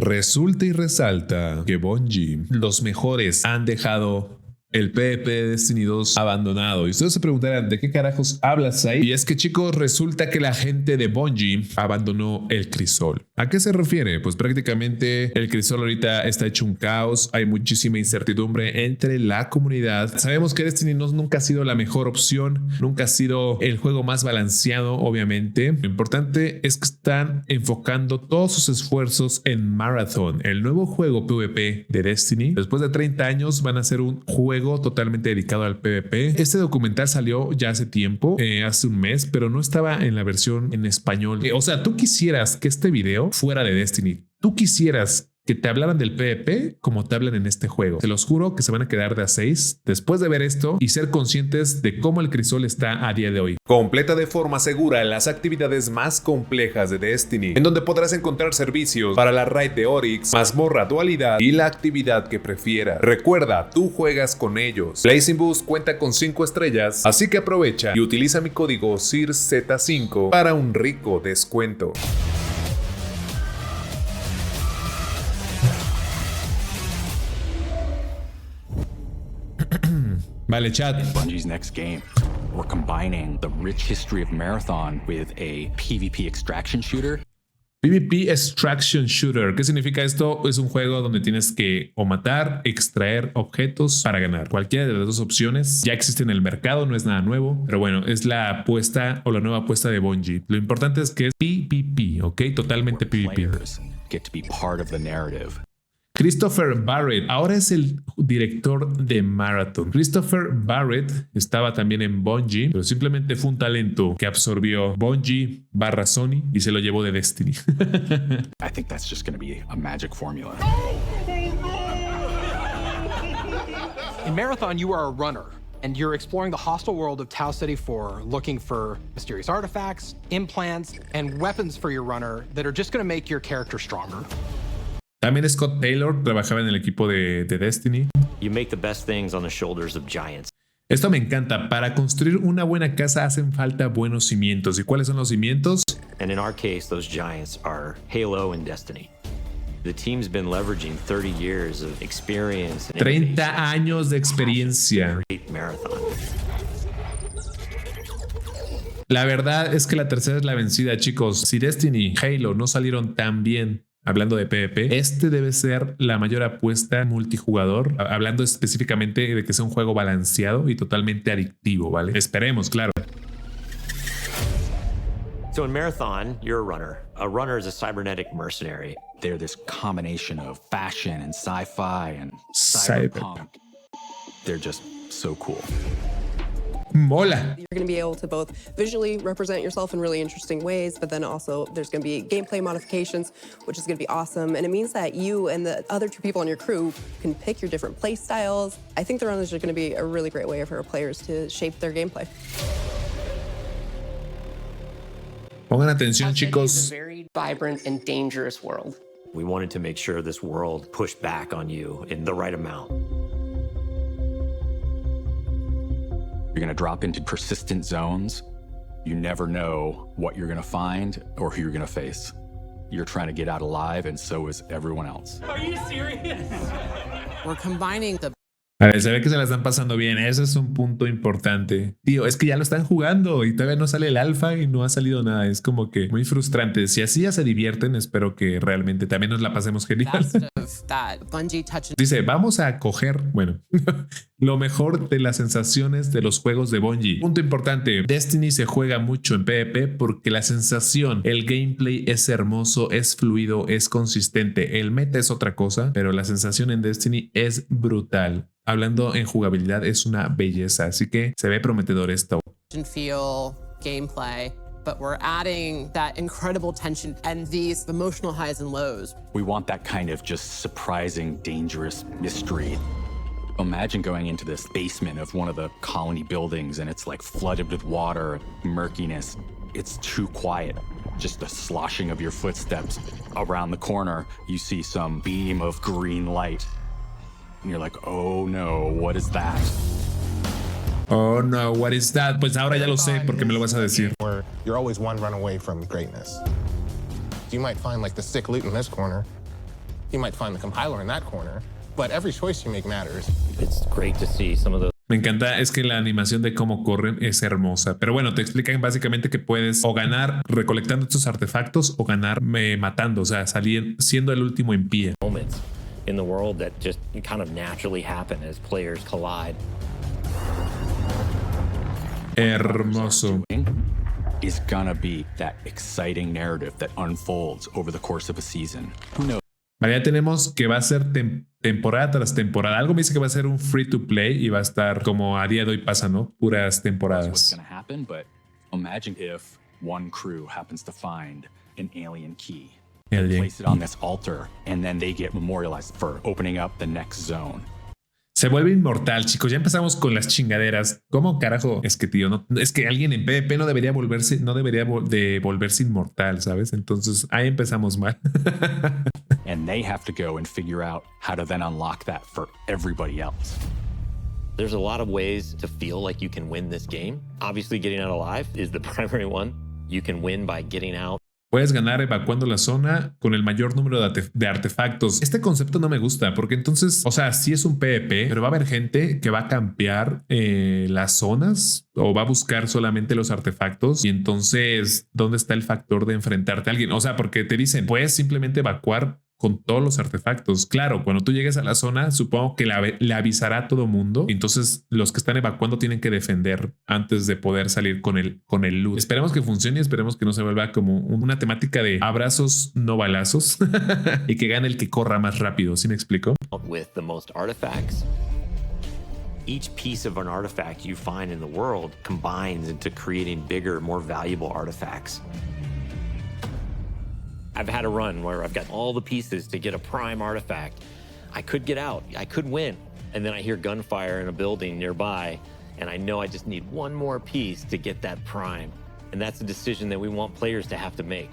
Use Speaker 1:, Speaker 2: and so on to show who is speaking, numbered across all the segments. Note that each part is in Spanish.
Speaker 1: Resulta y resalta que Bungie, los mejores, han dejado el PvP de Destiny 2 abandonado. Y ustedes se preguntarán, ¿de qué carajos hablas ahí? Y es que, chicos, resulta que la gente de Bungie abandonó el crisol. ¿A qué se refiere? Pues prácticamente el crisol ahorita está hecho un caos. Hay muchísima incertidumbre entre la comunidad. Sabemos que Destiny 2 nunca ha sido la mejor opción. Nunca ha sido el juego más balanceado, obviamente. Lo importante es que están enfocando todos sus esfuerzos en Marathon, el nuevo juego PvP de Destiny. Después de 30 años van a ser un juego totalmente dedicado al PvP. Este documental salió ya hace tiempo, hace un mes, pero no estaba en la versión en español. O sea, tú quisieras que este video fuera de Destiny. Tú quisieras que te hablaran del PvP como te hablan en este juego. Te los juro que se van a quedar de a 6 después de ver esto y ser conscientes de cómo el crisol está a día de hoy. Completa de forma segura las actividades más complejas de Destiny, en donde podrás encontrar servicios para la raid de Oryx, mazmorra, dualidad y la actividad que prefieras. Recuerda, tú juegas con ellos. Blazing Boost cuenta con 5 estrellas, así que aprovecha y utiliza mi código SIRZ5 para un rico descuento. Vale, chat.
Speaker 2: Bungie's next game. We're combining the rich history of Marathon with a PvP extraction shooter.
Speaker 1: PvP Extraction Shooter. ¿Qué significa esto? Es un juego donde tienes que o matar, extraer objetos para ganar. Cualquiera de las dos opciones ya existe en el mercado, no es nada nuevo, pero bueno, es la apuesta o la nueva apuesta de Bungie. Lo importante es que es PvP, ¿ok? Totalmente PvP.
Speaker 2: Get to be part of the narrative.
Speaker 1: Christopher Barrett ahora es el director de Marathon. Christopher Barrett estaba también en Bungie, pero simplemente fue un talento que absorbió Bungie / Sony y se lo llevó de Destiny.
Speaker 2: I think that's just going to be a magic formula.
Speaker 3: In Marathon, you are a runner, and you're exploring the hostile world of Tau City 4, looking for mysterious artifacts, implants, and weapons for your runner that are just going to make your character stronger.
Speaker 1: También Scott Taylor trabajaba en el equipo de Destiny.
Speaker 4: You make the best things on the shoulders of giants.
Speaker 1: Esto me encanta. Para construir una buena casa hacen falta buenos cimientos. ¿Y cuáles son los cimientos?
Speaker 4: And in our case, those giants are Halo and Destiny. The team's been leveraging 30 years of experience.
Speaker 1: 30 años de experiencia.
Speaker 4: Marathon.
Speaker 1: La verdad es que la tercera es la vencida, chicos. Si Destiny y Halo no salieron tan bien, hablando de PvP, este debe ser la mayor apuesta multijugador, hablando específicamente de que sea un juego balanceado y totalmente adictivo, ¿vale? Esperemos, claro.
Speaker 4: So in Marathon, you're a runner. A runner is a cybernetic mercenary.
Speaker 2: They're this combination of fashion and sci-fi and cyberpunk. They're just so cool.
Speaker 1: Mola.
Speaker 5: You're going to be able to both visually represent yourself in really interesting ways, but then also there's going to be gameplay modifications, which is going to be awesome. And it means that you and the other 2 people on your crew can pick your different play styles. I think the runners are going to be a really great way for our players to shape their gameplay.
Speaker 1: Pongan atención, chicos.
Speaker 6: It's a very vibrant and dangerous world.
Speaker 4: We wanted to make sure this world pushed back on you in the right amount.
Speaker 2: You're going to drop into persistent zones. You never know what you're going to find or who you're going to face. You're trying to get out alive, and so is everyone else.
Speaker 6: Are you serious?
Speaker 3: We're combining the
Speaker 1: A ver, se ve que se la están pasando bien. Ese es un punto importante. Tío, es que ya lo están jugando y todavía no sale el alfa y no ha salido nada. Es como que muy frustrante. Si así ya se divierten, espero que realmente también nos la pasemos genial. Dice, vamos a coger, bueno, lo mejor de las sensaciones de los juegos de Bungie. Punto importante, Destiny se juega mucho en PvP porque la sensación, el gameplay es hermoso, es fluido, es consistente. El meta es otra cosa, pero la sensación en Destiny es brutal. Hablando en jugabilidad es una belleza, así que se ve prometedor esto.
Speaker 7: Feel gameplay, but we're adding that incredible tension and these emotional highs and lows.
Speaker 2: We want that kind of just surprising, dangerous mystery. Imagine going into this basement of one of the colony buildings and it's like flooded with water, murkiness. It's too quiet. Just the sloshing of your footsteps. Around the corner, you see some beam of green light. And you're like, oh no, what is that?
Speaker 1: Oh no, what is that? Pues ahora ya lo sé porque me lo vas a decir.
Speaker 8: Where you're always one run away from greatness. You might find like the sick loot in this corner, You might find the compiler in that corner, but every choice you make matters.
Speaker 4: It's great to see some of those.
Speaker 1: Me encanta, es que la animación de cómo corren es hermosa. Pero bueno, te explican básicamente que puedes o ganar recolectando estos artefactos o ganar matando, o sea, salir siendo el último en pie.
Speaker 4: Moments in the world that just kind of naturally happen as players collide.
Speaker 1: Hermoso.
Speaker 2: Is gonna be that exciting narrative that unfolds over the course of a season. Who knows?
Speaker 1: Vale, ya tenemos que va a ser temporada tras temporada. Algo me dice que va a ser un free to play y va a estar como a día de hoy pasa, ¿no? Puras temporadas.
Speaker 2: What's gonna happen, but imagine if one crew happens to find an alien key. Place it on this altar, and then they get memorialized for opening up the next zone.
Speaker 1: Se vuelve inmortal, chicos. Ya empezamos con las chingaderas. ¿Cómo carajo? Es que, tío, no, es que alguien en PvP no debería de volverse inmortal, ¿sabes? Entonces ahí empezamos mal.
Speaker 2: And they have to go and figure out how to then unlock that for everybody else.
Speaker 4: There's a lot of ways to feel like you can win this game. Obviously, getting out alive is the primary one. You can win by getting out.
Speaker 1: Puedes ganar evacuando la zona con el mayor número de artefactos. Este concepto no me gusta porque entonces, o sea, sí es un PvP, pero va a haber gente que va a campear las zonas o va a buscar solamente los artefactos. Y entonces, ¿dónde está el factor de enfrentarte a alguien? O sea, porque te dicen, puedes simplemente evacuar con todos los artefactos. Claro, cuando tú llegues a la zona, supongo que le avisará a todo mundo. Entonces, los que están evacuando tienen que defender antes de poder salir con el loot. Esperemos que funcione y esperemos que no se vuelva como una temática de abrazos, no balazos y que gane el que corra más rápido. ¿Sí me explico?
Speaker 4: With the most artifacts. Each piece of an artifact you find in the world combines into creating bigger, more valuable artifacts. I've had a run where I've got all the pieces to get a prime artifact. I could get out, I could win. And then I hear gunfire in a building nearby, and I know I just need one more piece to get that prime. And that's a decision that we want players to have to make.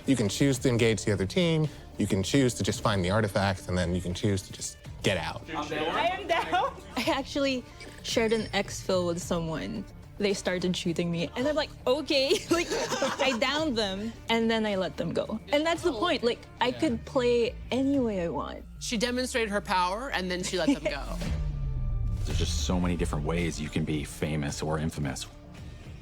Speaker 8: You can choose to engage the other team, you can choose to just find the artifacts, and then you can choose to just get out.
Speaker 9: I am down. I actually shared an exfil with someone. They started shooting me and I'm like, okay, like I downed them and then I let them go. And that's the point, like I could play any way I want.
Speaker 7: She demonstrated her power and then she let them go.
Speaker 2: There's just so many different ways you can be famous or infamous.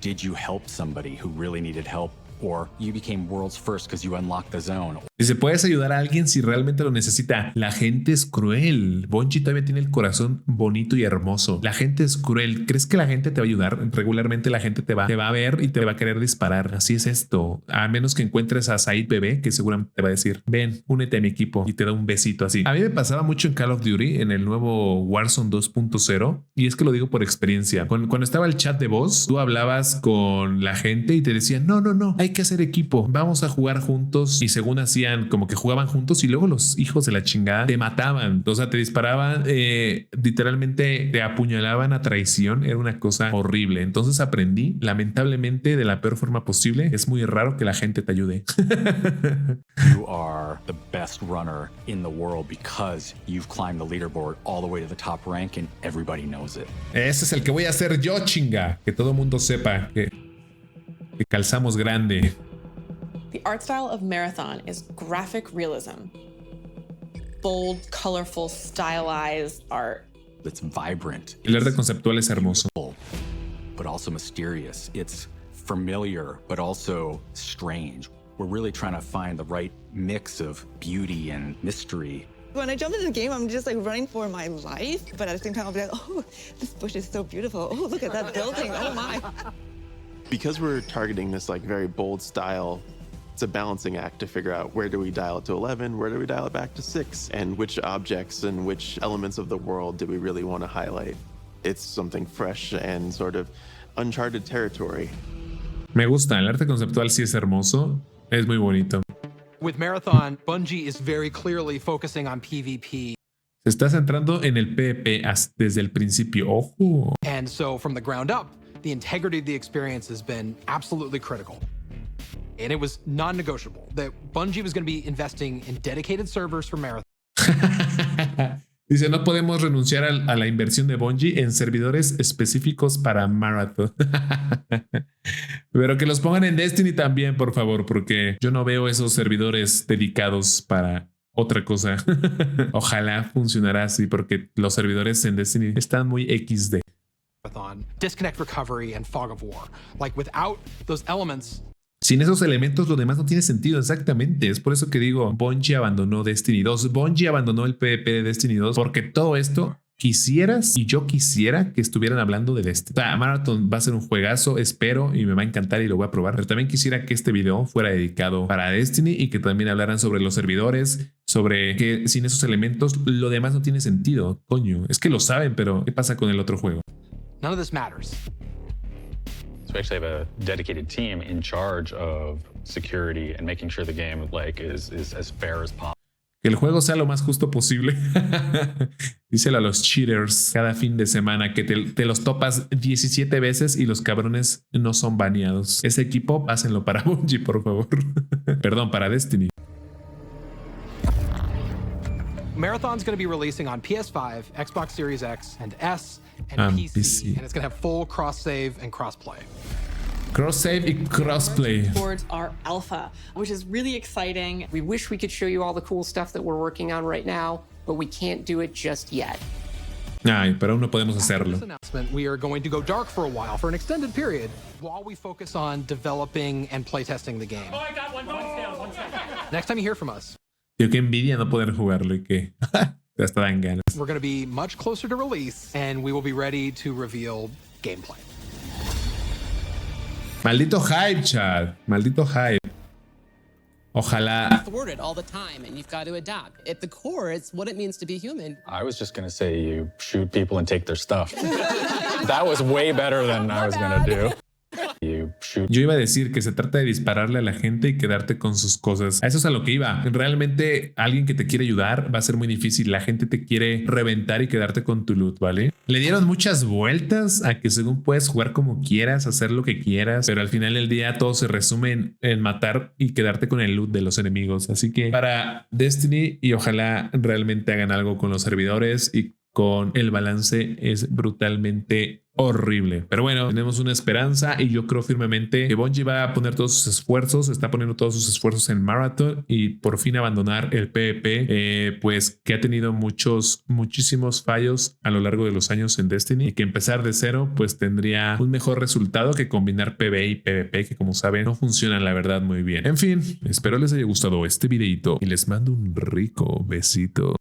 Speaker 2: Did you help somebody who really needed help? Or you became world's first because you unlocked the zone.
Speaker 1: Dice, puedes ayudar a alguien si realmente lo necesita. La gente es cruel. Bungie todavía tiene el corazón bonito y hermoso. La gente es cruel. ¿Crees que la gente te va a ayudar? Regularmente la gente te va a ver y te va a querer disparar. Así es esto. A menos que encuentres a Said Bebé, que seguramente te va a decir, ven, únete a mi equipo y te da un besito así. A mí me pasaba mucho en Call of Duty, en el nuevo Warzone 2.0, y es que lo digo por experiencia. Cuando estaba el chat de voz, tú hablabas con la gente y te decían, no, hay que hacer equipo. Vamos a jugar juntos. Y según hacían como que jugaban juntos y luego los hijos de la chingada te mataban, o sea, te disparaban, literalmente te apuñalaban a traición. Era una cosa horrible. Entonces aprendí, lamentablemente, de la peor forma posible. Es muy raro que la gente te ayude.
Speaker 2: You are the best runner in the world because you've climbed the leaderboard all the way to the top rank and everybody knows it.
Speaker 1: Ese es el que voy a hacer yo, chinga. Que todo mundo sepa que calzamos grande.
Speaker 10: The art style of Marathon is graphic realism. Bold, colorful, stylized art.
Speaker 2: It's vibrant.
Speaker 1: El arte conceptual es hermoso.
Speaker 2: But also mysterious. It's familiar, but also strange. We're really trying to find the right mix of beauty and mystery.
Speaker 11: When I jump into the game, I'm just like running for my life. But at the same time, I'll be like, oh, this bush is so beautiful. Oh, look at that building. Oh my.
Speaker 12: Because we're targeting this like very bold style, it's a balancing act to figure out where do we dial it to 11, where do we dial it back to 6, and which objects and which elements of the world do we really want to highlight. It's something fresh and sort of uncharted territory.
Speaker 1: Me gusta, el arte conceptual sí es hermoso, es muy bonito.
Speaker 3: With Marathon, Bungie is very clearly focusing on PvP.
Speaker 1: Se está centrando en el PvP desde el principio. Ojo.
Speaker 3: And so from the ground up, the integrity of the experience has been absolutely critical. And it was non-negotiable that Bungie was going to be investing in dedicated servers for Marathon.
Speaker 1: Dice, no podemos renunciar a la inversión de Bungie en servidores específicos para Marathon. Pero que los pongan en Destiny también, por favor, porque yo no veo esos servidores dedicados para otra cosa. Ojalá funcionara así porque los servidores en Destiny están muy XD.
Speaker 3: Disconnect recovery and fog of war. Like without those elements.
Speaker 1: Sin esos elementos lo demás no tiene sentido, exactamente. Es por eso que digo, Bungie abandonó Destiny 2. Bungie abandonó el PvP de Destiny 2 porque todo esto quisieras y yo quisiera que estuvieran hablando de Destiny. O sea, Marathon va a ser un juegazo, espero, y me va a encantar y lo voy a probar. Pero también quisiera que este video fuera dedicado para Destiny y que también hablaran sobre los servidores, sobre que sin esos elementos lo demás no tiene sentido. Coño, es que lo saben, pero ¿qué pasa con el otro juego?
Speaker 3: None of this matters.
Speaker 2: So we actually have a dedicated team in charge of security and making sure the game is as fair as possible.
Speaker 1: Que el juego sea lo más justo posible. Díselo a los cheaters cada fin de semana que te los topas 17 veces y los cabrones no son baneados. Ese equipo, pásenlo para Bungie, por favor. Perdón, para Destiny.
Speaker 3: Marathon's going to be releasing on PS5, Xbox Series X and S, and PC. And it's going to have full cross-save and cross-play.
Speaker 1: Cross-save y crossplay.
Speaker 10: Towards our alpha, which is really exciting.
Speaker 6: We wish we could show you all the cool stuff that we're working on right now, but we can't do it just yet.
Speaker 1: Ay, pero aún no podemos hacerlo.
Speaker 3: After this announcement, we are going to go dark for a while, for an extended period, while we focus on developing and playtesting the game.
Speaker 6: Oh, I got one. One second.
Speaker 3: Next time you hear from us,
Speaker 1: Tío, qué envidia no poder jugarlo y que hasta dan ganas.
Speaker 3: we're going to be much closer to release, and we will be ready to reveal gameplay.
Speaker 1: Maldito hype, chat. Maldito hype. Ojalá.
Speaker 7: Thwarted all the time, and you've got to adapt. At the core, it's what it means to be human.
Speaker 2: I was just going to say you shoot people and take their stuff. That was way better than I was going to do.
Speaker 1: Yo iba a decir que se trata de dispararle a la gente y quedarte con sus cosas. A eso es a lo que iba. Realmente alguien que te quiere ayudar va a ser muy difícil. La gente te quiere reventar y quedarte con tu loot, ¿vale? Le dieron muchas vueltas a que según puedes jugar como quieras, hacer lo que quieras, pero al final del día todo se resume en matar y quedarte con el loot de los enemigos. Así que para Destiny, y ojalá realmente hagan algo con los servidores y con el balance, es brutalmente horrible. Pero bueno, tenemos una esperanza y yo creo firmemente que Bungie va a poner todos sus esfuerzos, está poniendo todos sus esfuerzos en Marathon y por fin abandonar el PvP, pues que ha tenido muchísimos fallos a lo largo de los años en Destiny y que empezar de cero pues tendría un mejor resultado que combinar PvE y PvP, que como saben no funcionan la verdad muy bien. En fin, espero les haya gustado este videito y les mando un rico besito.